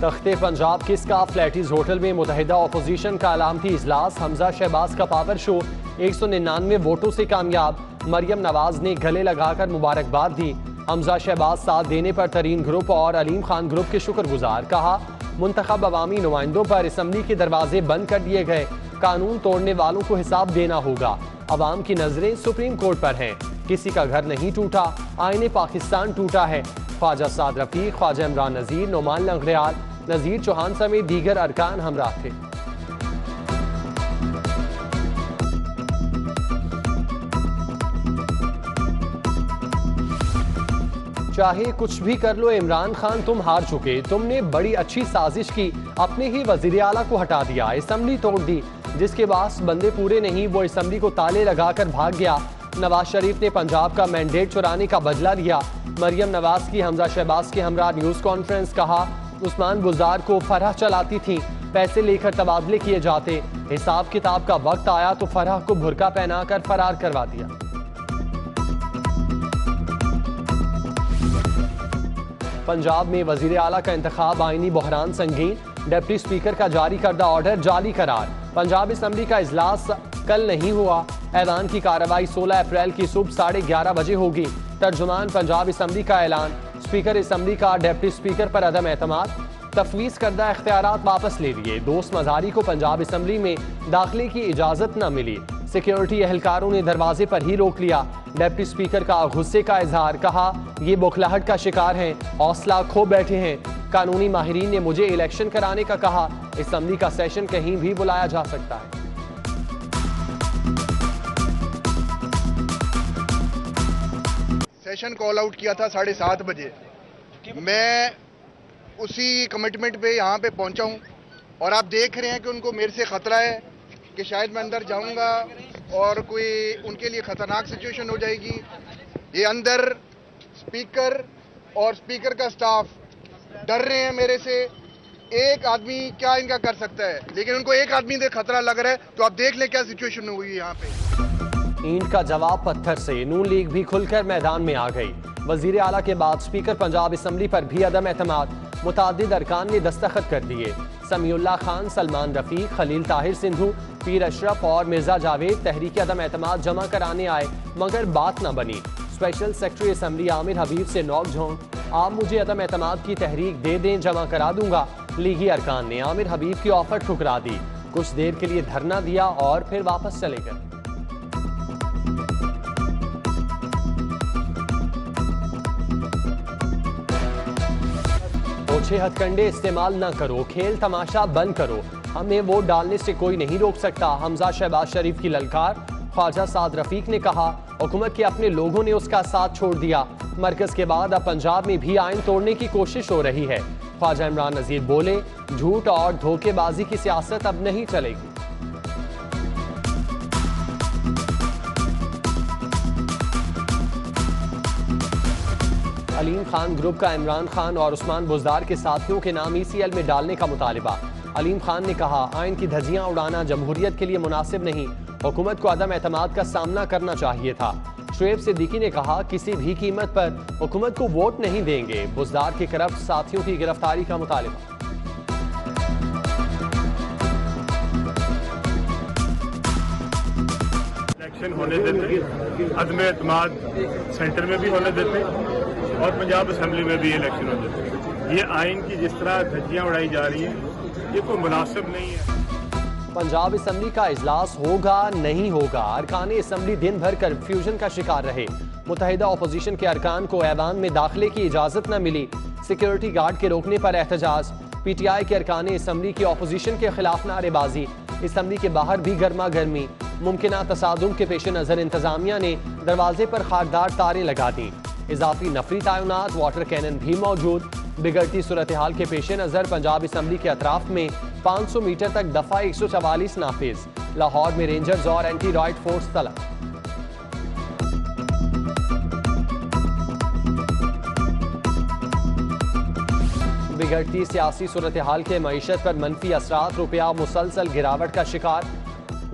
तख्ते पंजाब के scarf Flatties hotel में मुतहिदा अपोजिशन का अलामती इजलास। हमजा शहबाज का पावर शो 199 वोटों से कामयाब। मरियम नवाज ने गले लगाकर मुबारकबाद दी। हमजा शहबाज साथ देने पर तरीन ग्रुप और अलीम खान ग्रुप के शुक्रगुजार। कहा मुंतखब अवामी नुमाइंदों पर असम्बली के दरवाजे बंद कर दिए गए। कानून तोड़ने वालों को हिसाब देना होगा। अवाम की नजरें सुप्रीम कोर्ट पर हैं। किसी का घर नहीं टूटा, आईने पाकिस्तान टूटा है। ख्वाजा साद रफीक, ख्वाजा इमरान नजीर, नोमान लंगड़ियाल, नजीर चौहान समेत दीगर अरकान हमराह थे। चाहे कुछ भी कर लो इमरान खान, तुम हार चुके। तुमने बड़ी अच्छी साजिश की, अपने ही वजीर आला को हटा दिया, असम्बली तोड़ दी। जिसके पास बंदे पूरे नहीं वो असम्बली को ताले लगाकर भाग गया। नवाज शरीफ ने पंजाब का मैंडेट चुराने का बदला लिया। मरियम नवाज की हमजा शहबाज के हमरा न्यूज कॉन्फ्रेंस। कहा उस्मान बुज़दार को फरह चलाती थी, पैसे लेकर तबादले किए जाते। हिसाब किताब का वक्त आया तो फरह को बुरका पहनाकर फरार करवा दिया। पंजाब में वजीर आला का इंतखाब आईनी बहरान संगीन। डिप्टी स्पीकर का जारी करदा ऑर्डर जाली करार। पंजाब असम्बली का इजलास कल नहीं हुआ। ऐवान की कार्रवाई 16 अप्रैल की सुबह 11:30 बजे होगी। तर्जुमान पंजाब असम्बली का ऐलान। स्पीकर असम्बली का डिप्टी स्पीकर पर अदम एतमाद। तफवीज करदा इख्तियारात वापस ले लिए। दोस्त मजारी को पंजाब असम्बली में दाखिले की इजाजत न मिली। सिक्योरिटी एहलकारों ने दरवाजे पर ही रोक लिया। डिप्टी स्पीकर का गुस्से का इजहार। कहा ये बौखलाहट का शिकार हैं, हौसला खो बैठे हैं। कानूनी माहिरीन ने मुझे इलेक्शन कराने का कहा। असम्बली का सेशन कहीं भी बुलाया जा सकता है। सेशन कॉल आउट किया था 7:30 बजे। मैं उसी कमिटमेंट पे यहाँ पे पहुँचा हूँ और आप देख रहे हैं कि उनको मेरे से खतरा है कि शायद मैं अंदर जाऊँगा और कोई उनके लिए खतरनाक सिचुएशन हो जाएगी। ये अंदर स्पीकर और स्पीकर का स्टाफ डर रहे हैं मेरे से। एक आदमी क्या इनका कर सकता है, लेकिन उनको एक आदमी से खतरा लग रहा है। तो आप देख लें क्या सिचुएशन हुई है यहाँ पे। ईंट का जवाब पत्थर से। नून लीग भी खुलकर मैदान में आ गई। वजीर आला के बाद स्पीकर पंजाब असम्बली पर भी अदम एतमाद। मुतादिद अरकान ने दस्तखत कर दिए। समीउल्लाह खान, सलमान रफीक, खलील ताहिर सिंधु, पीर अशरफ और मिर्जा जावेद तहरीक अदम एतमाद जमा कराने आए मगर बात न बनी। स्पेशल सेक्रेटरी असम्बली आमिर हबीब से नोक झोंक। आप मुझे अदम एतमाद की तहरीक दे दें, जमा करा दूंगा। लीगी अरकान ने आमिर हबीब की ऑफर ठुकरा दी। कुछ देर के लिए धरना दिया और फिर वापस चले गए। ओछे हथकंडे इस्तेमाल न करो, खेल तमाशा बंद करो, हमें वोट डालने से कोई नहीं रोक सकता। हमजा शहबाज शरीफ की ललकार। ख्वाजा साद रफीक ने कहा हुकूमत के अपने लोगों ने उसका साथ छोड़ दिया। मरकज के बाद अब पंजाब में भी आइन तोड़ने की कोशिश हो रही है। ख्वाजा इमरान नजीर बोले झूठ और धोखेबाजी की सियासत अब नहीं चलेगी। अलीम खान ग्रुप का इमरान खान और उस्मान बुज़दार के साथियों के नाम ECL में डालने का मुतालिबा। अलीम खान ने कहा आइन की धज्जियां उड़ाना जमहूरियत के लिए मुनासिब नहीं। हुकूमत को अदम एतमाद का सामना करना चाहिए था। शुएब सिद्दीकी ने कहा किसी भी कीमत पर हुकूमत को वोट नहीं देंगे। बुज़दार के करप्ट साथियों की गिरफ्तारी का मुतालिबा। इलेक्शन होने देते, अदम एतमाद सेंटर में भी होने देते और पंजाब असम्बली में भी इलेक्शन होने देते। ये आइन की जिस तरह धज्जियां उड़ाई जा रही हैं ये कोई मुनासिब नहीं है। पंजाब असम्बली का इजलास होगा नहीं होगा। अरकान असम्बली दिन भर कन्फ्यूजन का शिकार रहे। मुतहिदा अपोजिशन के अरकान को ऐवान में दाखिले की इजाजत न मिली। सिक्योरिटी गार्ड के रोकने पर एहतजाज। PTI के अरकान असम्बली की अपोजिशन के खिलाफ नारेबाजी। असम्बली के बाहर भी गर्मा गर्मी। मुमकिन तसादुम के पेश नजर इंतजामिया ने दरवाजे पर खारदार तारें लगा दी। इजाफी नफरी तैनात, वाटर कैनन भी मौजूद। बिगड़ती सूरत हाल के पेश नजर पंजाब असम्बली के अतराफ में 500 मीटर तक दफा 144 नाफिज। लाहौर में रेंजर्स और एंटी रॉयड फोर्स तलब। बिगड़ती सियासी सूरत हाल के मईशत पर मनफी असरात। रुपया मुसलसल गिरावट का शिकार।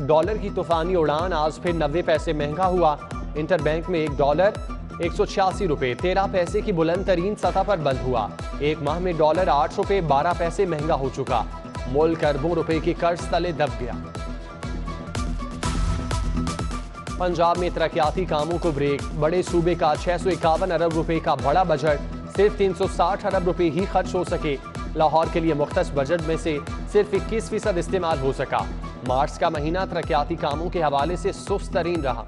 डॉलर की तूफानी उड़ान। आज फिर 90 पैसे महंगा हुआ। इंटर बैंक में $1 ₹186.13 की बुलंद तरीन सतह पर बंद हुआ। एक माह में डॉलर ₹8.12 महंगा हो चुका। मुल्क अरबों रुपए की कर्ज तले दब गया। पंजाब में तरक्याती कामों को ब्रेक। बड़े सूबे का 651 अरब रुपए का बड़ा बजट सिर्फ 360 अरब रुपए ही खर्च हो सके। लाहौर के लिए मुख्तस बजट में से सिर्फ 21% इस्तेमाल हो सका। मार्च का महीना तरक्याती कामों के हवाले से सुस्त तरीन रहा।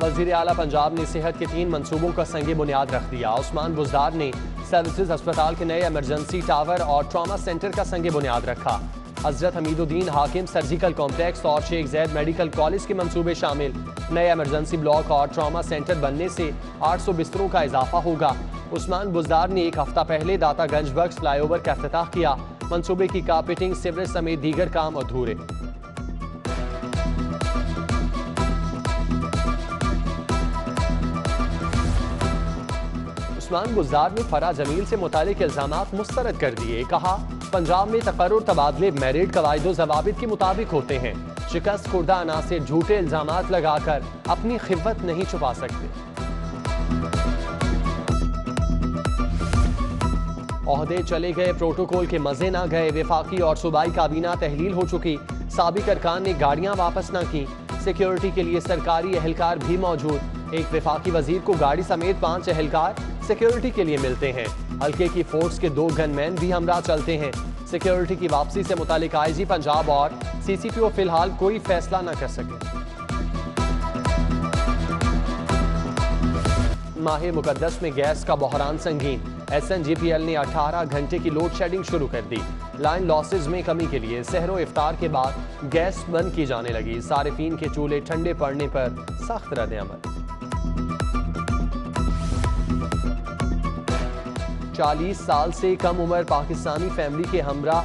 वजीर आला पंजाब ने सेहत के 3 मंसूबों का संगे बुनियाद रख दिया। उस्मान बुज़दार ने सर्विसेज अस्पताल के नए इमरजेंसी टावर और ट्रॉमा सेंटर का संगे बुनियाद रखा। हजरत हमीदुद्दीन हाकिम सर्जिकल कॉम्प्लेक्स और शेख जैद मेडिकल कॉलेज के मंसूबे शामिल। नए इमरजेंसी ब्लॉक और ट्रॉमा सेंटर बनने से 800 बिस्तरों का इजाफा होगा। उस्मान बुज़दार ने एक हफ्ता पहले दातागंज बख्श फ्लाईओवर का इफ्तिताह किया। मंसूबे की कारपेटिंग, सीवरेज समेत दीगर काम अधूरे। उस्मान बुज़दार ने फरा जमील से मुतालिक इल्जामात मुस्तरद कर दिए। कहा, पंजाब में तकर्रुर तबादले मेरिट कवायदो ज़वाबित के मुताबिक होते हैं। शिकस्त खुर्दा अनासिर झूठे इल्जामात लगाकर अपनी खिव्वत नहीं छुपा सकते। ओहदे चले गए, प्रोटोकॉल के मजे ना गए। वफाकी और सूबाई काबीना तहलील हो चुकी। साबिक अरकान ने गाड़ियां वापस ना की। सिक्योरिटी के लिए सरकारी एहलकार भी मौजूद। एक वफाकी वजीर को गाड़ी समेत 5 एहलकार सिक्योरिटी के लिए मिलते हैं। हल्के की फोर्स के 2 गनमैन भी हमरा चलते हैं। सिक्योरिटी की वापसी से मुतालिक आईजी पंजाब और सीसीपीओ फिलहाल कोई फैसला न कर सके। माह मुकद्दस में गैस का बहरान संगीन। SNGPL ने 18 घंटे की लोड शेडिंग शुरू कर दी। लाइन लॉसेज में कमी के लिए सहरो इफ्तार के बाद गैस बंद की जाने लगी। सारिफीन के चूल्हे ठंडे पड़ने पर सख्त रद्द-ए-अमल। 40 साल से कम उम्र पाकिस्तानी फैमिली के हमरा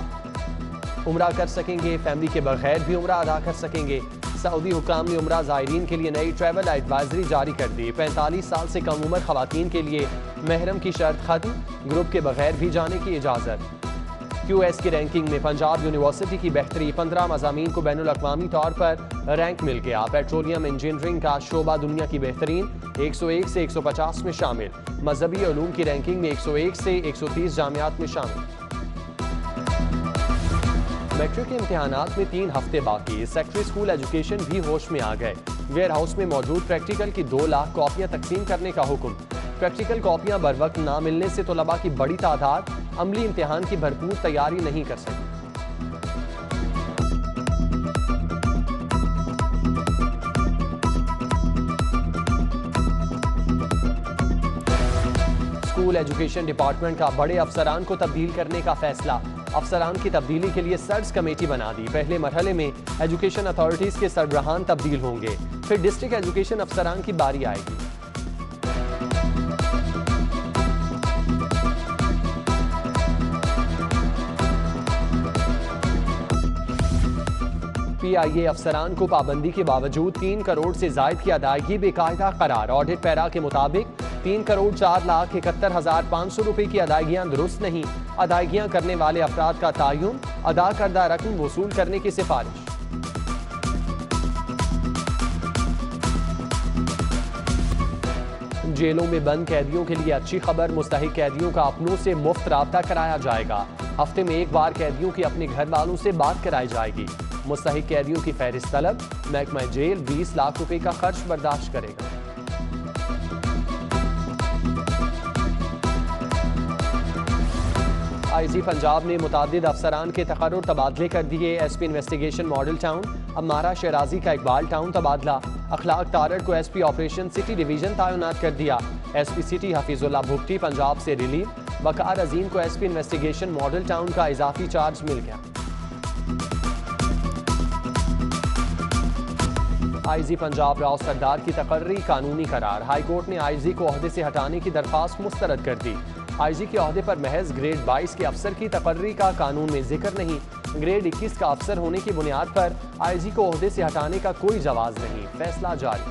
उम्रा कर सकेंगे। फैमिली के बगैर भी उम्रा अदा कर सकेंगे। सऊदी हुकाम ने उम्रा ज़ायरीन के लिए नई ट्रैवल एडवाइजरी जारी कर दी। 45 साल से कम उम्र खवातीन के लिए महरम की शर्त खत्म। ग्रुप के बगैर भी जाने की इजाज़त। QS की रैंकिंग में पंजाब यूनिवर्सिटी की बेहतरी। 15 मज़ामीन को बैनुल अक़वामी तौर पर रैंक मिल गया। पेट्रोलियम इंजीनियरिंग का शोबा दुनिया की बेहतरीन 101 से 150 में शामिल। मजहबी उलूम की रैंकिंग में 101 से 130 जामियात में शामिल। मैट्रिक के इम्तिहानात में 3 हफ्ते बाकी। सेकेंडरी स्कूल एजुकेशन भी होश में आ गए। वेयर हाउस में मौजूद प्रैक्टिकल की 2 लाख कॉपियां तकसीम करने का हुक्म। प्रैक्टिकल कॉपियां बर वक्त ना मिलने से तलबा की बड़ी तादाद अमली इम्तिहान की भरपूर तैयारी नहीं कर सकी। स्कूल एजुकेशन डिपार्टमेंट का बड़े अफसरान को तब्दील करने का फैसला। अफसरान की तब्दीली के लिए सर्च कमेटी बना दी। पहले मरहले में एजुकेशन अथॉरिटीज के सरबराहान तब्दील होंगे, फिर डिस्ट्रिक्ट एजुकेशन अफसरान की बारी आएगी। PIA अफसरान को पाबंदी के बावजूद 3 करोड़ से जायद की अदायगी बेकायदा करार। ऑडिट पैरा के मुताबिक 3,04,71,500 रुपए की अदायगियां दुरुस्त नहीं। अदायगियां करने वाले अफराद का तयन, अदा करदा रकम वसूल करने की सिफारिश। जेलों में बंद कैदियों के लिए अच्छी खबर। मुस्तहिक कैदियों का अपनों से मुफ्त राब्ता कराया जाएगा। हफ्ते में 1 बार कैदियों की अपने घर वालों से बात कराई जाएगी। मुस्तहिक कैदियों की फहरिस्त तलब। महकमा जेल 20 लाख रुपए का खर्च बर्दाश्त करेगा। IG पंजाब ने मुतादिद अफसरान के तकर्रुर तबादले कर दिए। SP investigation Model Town, Ammara Shirazi का इकबाल टाउन तबादला। अखलाक तारड़ को SP ऑपरेशन सिटी डिवीजन तैनात कर दिया। SP सिटी हफीजुल्लाह भुट्टी पंजाब से रिलीव। वकार अजीम को SP इन्वेस्टिगेशन मॉडल टाउन का इजाफी चार्ज मिल गया। IG पंजाब राव सरदार की तकर्री कानूनी करार। हाई कोर्ट ने IG को ओहदे से हटाने की दरख्वास्त मुस्तरद कर दी। IG के ओहदे पर महज ग्रेड 22 के अफसर की तकर्री का कानून में जिक्र नहीं। ग्रेड 21 का अफसर होने की बुनियाद पर IG को ओहदे से हटाने का कोई जवाज नहीं। फैसला जारी।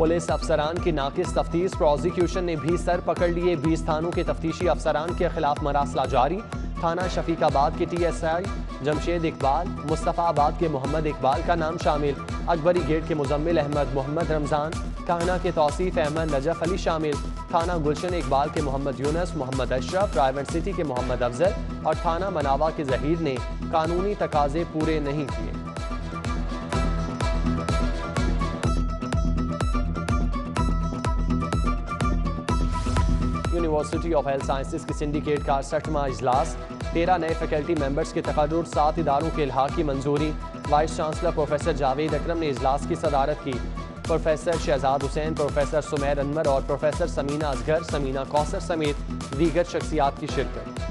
पुलिस अफसरान की नाकिस तफ्तीश, प्रोसिक्यूशन ने भी सर पकड़ लिए। 20 थानों के तफ्तीशी अफसरान के खिलाफ मरासला जारी। थाना शफीकाबाद के TSI जमशेद इकबाल, मुस्तफ़ाबाद के मोहम्मद इकबाल का नाम शामिल। अकबरी गेट के मुजम्मिल अहमद मोहम्मद रमज़ान, काहना के तौसीफ अहमद नजफ अली शामिल। थाना गुलशन इकबाल के मोहम्मद यूनस, मोहम्मद अशरफ, रायवंड सिटी के मोहम्मद अफजल और थाना मनावा के जहीर ने कानूनी तकाजे पूरे नहीं किए। यूनिवर्सिटी ऑफ हेल्थ साइंसेज की सिंडिकेट का 60वां इजलास। 13 नए फैकल्टी मेंबर्स के तकर्रुर, 7 इदारों के इल्हाक की मंजूरी। वाइस चांसलर प्रोफेसर जावेद अकरम ने इजलास की सदारत की। प्रोफेसर शहजाद हुसैन, प्रोफेसर सुमैर अनवर और प्रोफेसर समीना असगर, समीना कौसर समेत दीगर शख्सियात की शिरकत।